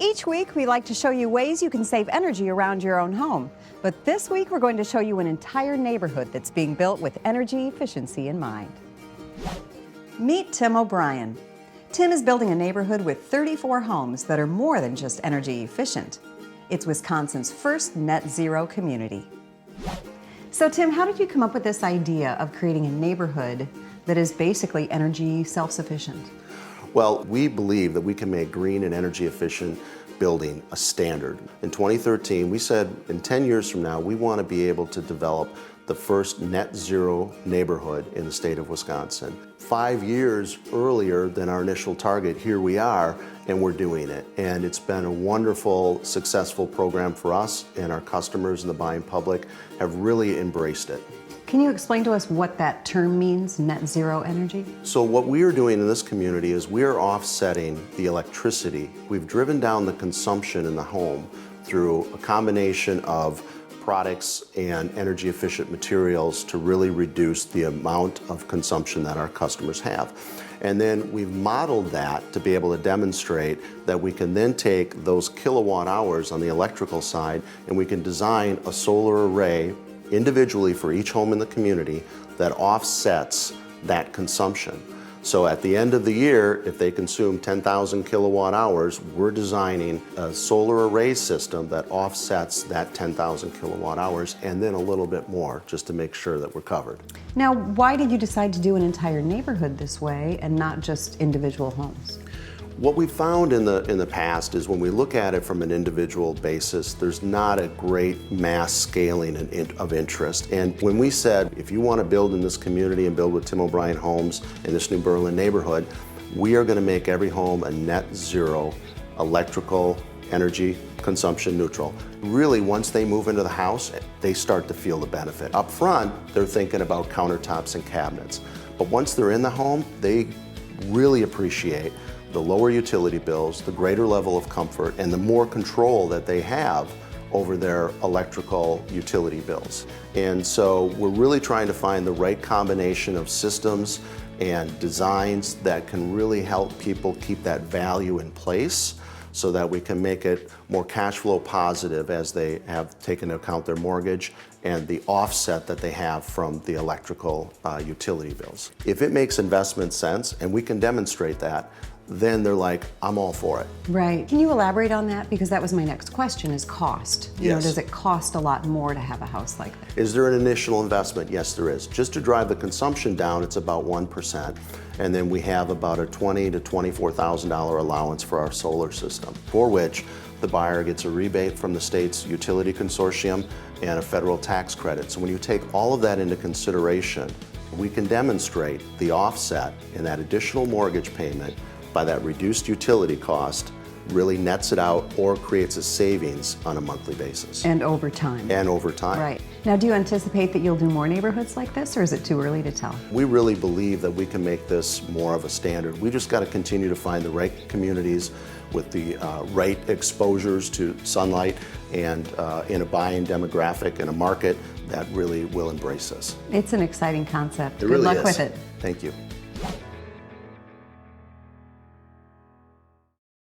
Each week, we like to show you ways you can save energy around your own home. But this week, we're going to show you an entire neighborhood that's being built with energy efficiency in mind. Meet Tim O'Brien. Tim is building a neighborhood with 34 homes that are more than just energy efficient. It's Wisconsin's first net zero community. So Tim, how did you come up with this idea of creating a neighborhood that is basically energy self-sufficient? Well, we believe that we can make green and energy efficient building a standard. In 2013, we said in 10 years from now, we want to be able to develop the first net zero neighborhood in the state of Wisconsin. 5 years earlier than our initial target, here we are, and we're doing it. And it's been a wonderful, successful program for us, and our customers and the buying public have really embraced it. Can you explain to us what that term means, net zero energy? So what we are doing in this community is we are offsetting the electricity. We've driven down the consumption in the home through a combination of products and energy efficient materials to really reduce the amount of consumption that our customers have. And then we've modeled that to be able to demonstrate that we can then take those kilowatt hours on the electrical side and we can design a solar array individually for each home in the community that offsets that consumption. So at the end of the year, if they consume 10,000 kilowatt hours, we're designing a solar array system that offsets that 10,000 kilowatt hours and then a little bit more just to make sure that we're covered. Now, why did you decide to do an entire neighborhood this way and not just individual homes? What we found in the past is when we look at it from an individual basis, there's not a great mass scaling of interest. And when we said, if you want to build in this community and build with Tim O'Brien Homes in this New Berlin neighborhood, we are going to make every home a net zero electrical energy consumption neutral. Really, once they move into the house, they start to feel the benefit. Up front, they're thinking about countertops and cabinets. But once they're in the home, they really appreciate the lower utility bills, the greater level of comfort, and the more control that they have over their electrical utility bills. And so we're really trying to find the right combination of systems and designs that can really help people keep that value in place so that we can make it more cash flow positive as they have taken into account their mortgage and the offset that they have from the electrical utility bills. If it makes investment sense, and we can demonstrate that, then they're like, I'm all for it. Right. Can you elaborate on that? Because that was my next question, is cost. You know, does it cost a lot more to have a house like that? Is there an initial investment? Yes, there is. Just to drive the consumption down, it's about 1%. And then we have about a $20,000 to $24,000 allowance for our solar system, for which the buyer gets a rebate from the state's utility consortium and a federal tax credit. So when you take all of that into consideration, we can demonstrate the offset in that additional mortgage payment by that reduced utility cost really nets it out or creates a savings on a monthly basis. And over time. And over time. Right. Now, do you anticipate that you'll do more neighborhoods like this, or is it too early to tell? We really believe that we can make this more of a standard. We just got to continue to find the right communities with the right exposures to sunlight and in a buying demographic and a market that really will embrace this. It's an exciting concept. It really Good luck is. with it. Thank you.